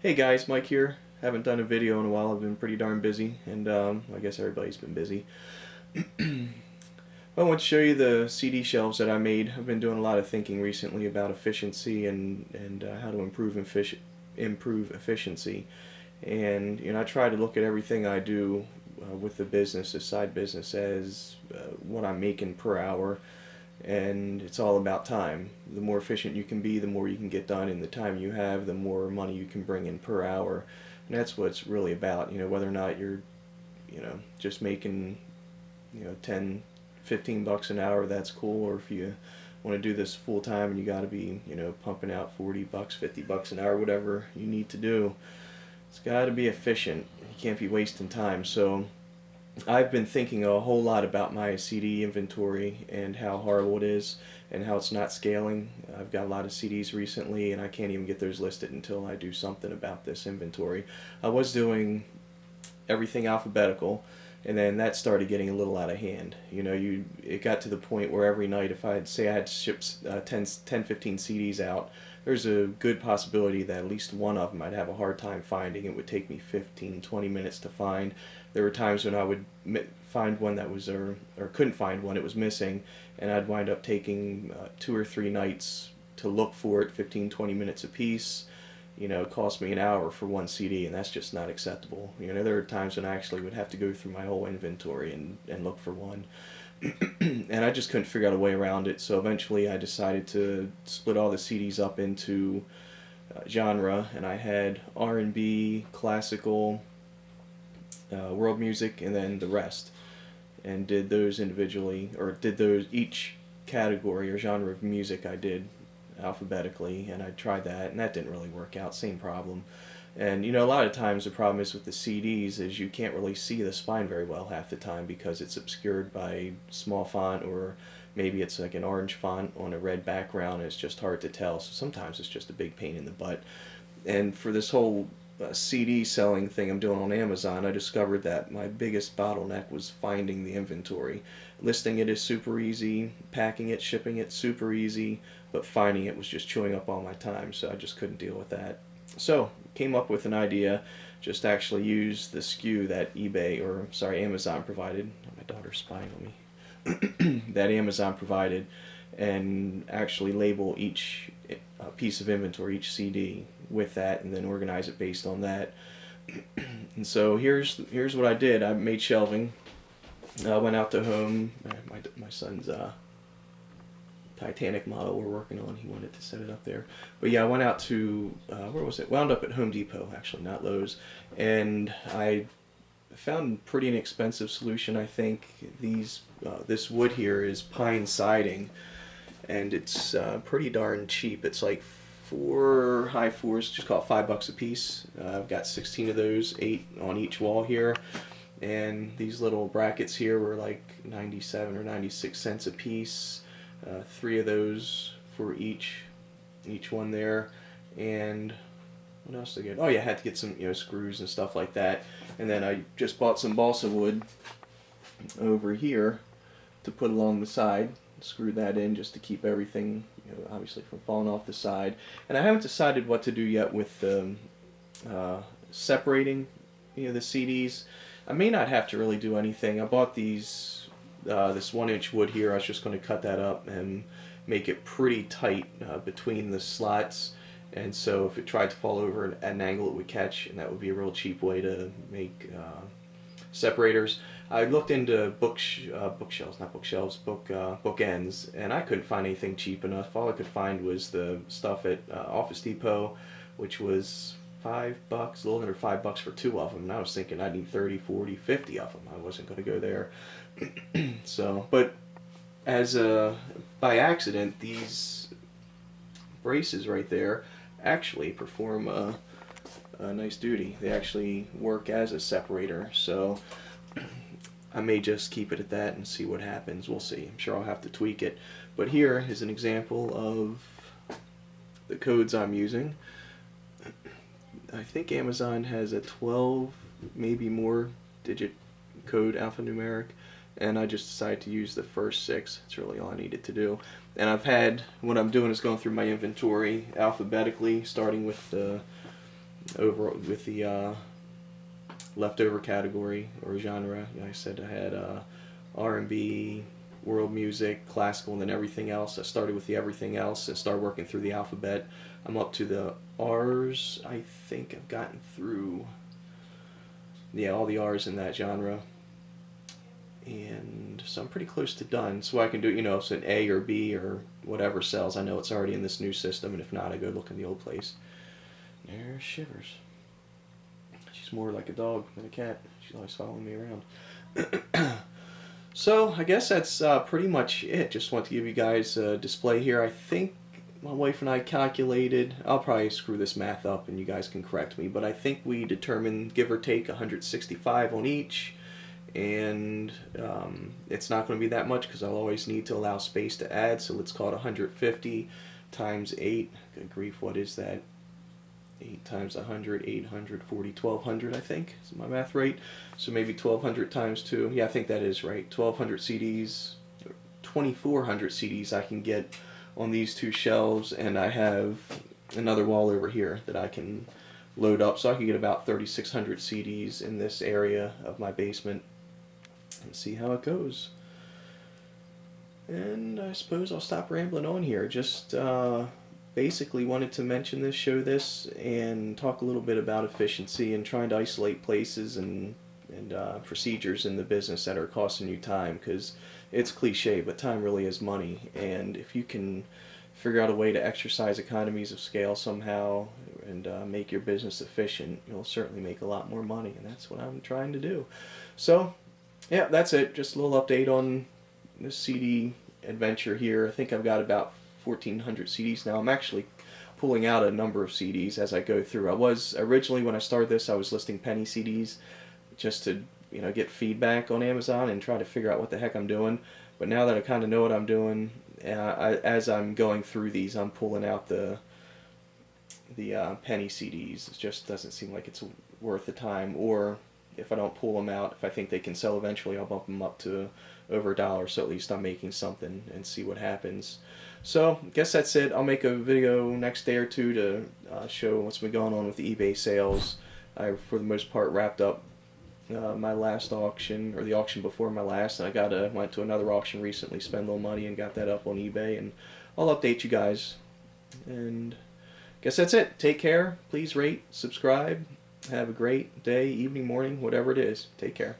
Hey guys, Mike here. Haven't done a video in a while. I've been pretty darn busy, and I guess everybody's been busy. I want to show you the CD shelves that I made. I've been doing a lot of thinking recently about efficiency and how to improve efficiency. And I try to look at everything I do with the business, the side business, as what I'm making per hour, and it's all about time. The more efficient you can be, the more you can get done in the time you have, the more money you can bring in per hour. And that's what it's really about. Whether or not you're, just making, 10, 15 bucks an hour, that's cool. Or if you want to do this full time and you got to be, pumping out 40 bucks, 50 bucks an hour, whatever you need to do, it's got to be efficient. You can't be wasting time. So I've been thinking a whole lot about my CD inventory and how horrible it is and how it's not scaling. I've got a lot of CDs recently and I can't even get those listed until I do something about this inventory. I was doing everything alphabetical, and then that started getting a little out of hand. It got to the point where every night, if I had to ship 10, 15 CDs out, there's a good possibility that at least one of them I'd have a hard time finding. It would take me 15, 20 minutes to find. There were times when I would find one that was, or couldn't find one, it was missing, and I'd wind up taking 2 or 3 nights to look for it, 15, 20 minutes a piece. It cost me an hour for one CD, and that's just not acceptable. There are times when I actually would have to go through my whole inventory and look for one. And I just couldn't figure out a way around it, so eventually I decided to split all the CDs up into genre, and I had R&B, classical, world music, and then the rest, and did those individually, or did those each category or genre of music I did alphabetically, and I tried that, and that didn't really work out. Same problem. And a lot of times the problem is with the CDs is you can't really see the spine very well half the time because it's obscured by small font, or maybe it's like an orange font on a red background and it's just hard to tell. So sometimes it's just a big pain in the butt. And for this whole CD selling thing I'm doing on Amazon, I discovered that my biggest bottleneck was finding the inventory. Listing it is super easy, packing it, shipping it, super easy, but finding it was just chewing up all my time, so I just couldn't deal with that. So, came up with an idea, just actually use the SKU that Amazon provided. My daughter's spying on me. That Amazon provided, and actually label each piece of inventory, each CD, with that, and then organize it based on that. And so here's what I did. I made shelving. I went out to home. My son's Titanic model we're working on. He wanted to set it up there. But yeah, I went out to where was it? Wound up at Home Depot, actually, not Lowe's, and I found a pretty inexpensive solution. I think this wood here is pine siding, and it's pretty darn cheap. It's like high fours, just call it $5 a piece. I've got 16 of those, 8 on each wall here, and these little brackets here were like 97 or 96 cents a piece. 3 of those for each one there, and what else did I get? Oh yeah, I had to get some screws and stuff like that, and then I just bought some balsa wood over here to put along the side. Screw that in just to keep everything, obviously, from falling off the side. And I haven't decided what to do yet with separating, the CDs. I may not have to really do anything. I bought this 1-inch wood here. I was just going to cut that up and make it pretty tight between the slots. And so if it tried to fall over at an angle, it would catch, and that would be a real cheap way to make separators. I looked into bookshelves, not bookshelves, bookends, and I couldn't find anything cheap enough. All I could find was the stuff at Office Depot, which was $5, a little under $5 for 2 of them. And I was thinking I'd need 30, 40, 50 of them. I wasn't going to go there. So, but by accident, these braces right there actually perform a nice duty. They actually work as a separator. So I may just keep it at that and see what happens. We'll see. I'm sure I'll have to tweak it. But here is an example of the codes I'm using. I think Amazon has a 12, maybe more, digit code alphanumeric, and I just decided to use the first 6. That's really all I needed to do. And what I'm doing is going through my inventory alphabetically, starting with the over with the leftover category or genre. Like I said, I had R&B, world music, classical, and then everything else. I started with the everything else and started working through the alphabet. I'm up to the R's. I think I've gotten through, yeah, all the R's in that genre. And so I'm pretty close to done. So I can do, if it's an A or B or whatever sells, I know it's already in this new system, and if not, I go look in the old place. There Shivers. She's more like a dog than a cat. She's always following me around. So I guess that's pretty much it. Just want to give you guys a display here. I think my wife and I calculated, I'll probably screw this math up and you guys can correct me, but I think we determined, give or take, 165 on each. And it's not going to be that much because I'll always need to allow space to add, so let's call it 150 times 8. Good grief, what is that? 8 times 100, 840, 1200, I think. Is my math right? So maybe 1200 times 2. Yeah, I think that is right. 1200 CDs, 2400 CDs I can get on these two shelves, and I have another wall over here that I can load up, so I can get about 3600 CDs in this area of my basement and see how it goes. And I suppose I'll stop rambling on here. Just basically wanted to mention this, show this, and talk a little bit about efficiency and trying to isolate places and procedures in the business that are costing you time, because it's cliche, but time really is money. And if you can figure out a way to exercise economies of scale somehow and make your business efficient, you'll certainly make a lot more money, and that's what I'm trying to do. So yeah, that's it. Just a little update on this CD adventure here. I think I've got about 1,400 CDs now. I'm actually pulling out a number of CDs as I go through. I was originally, when I started this, I was listing penny CDs just to get feedback on Amazon and try to figure out what the heck I'm doing. But now that I kind of know what I'm doing, as I'm going through these, I'm pulling out the penny CDs. It just doesn't seem like it's worth the time. Or if I don't pull them out, if I think they can sell eventually, I'll bump them up to over $1, so at least I'm making something and see what happens. So I guess that's it. I'll make a video next day or two to show what's been going on with the eBay sales. I, for the most part, wrapped up my last auction, or the auction before my last, and I went to another auction recently, spent a little money, and got that up on eBay, and I'll update you guys. And I guess that's it. Take care. Please rate, subscribe. Have a great day, evening, morning, whatever it is. Take care.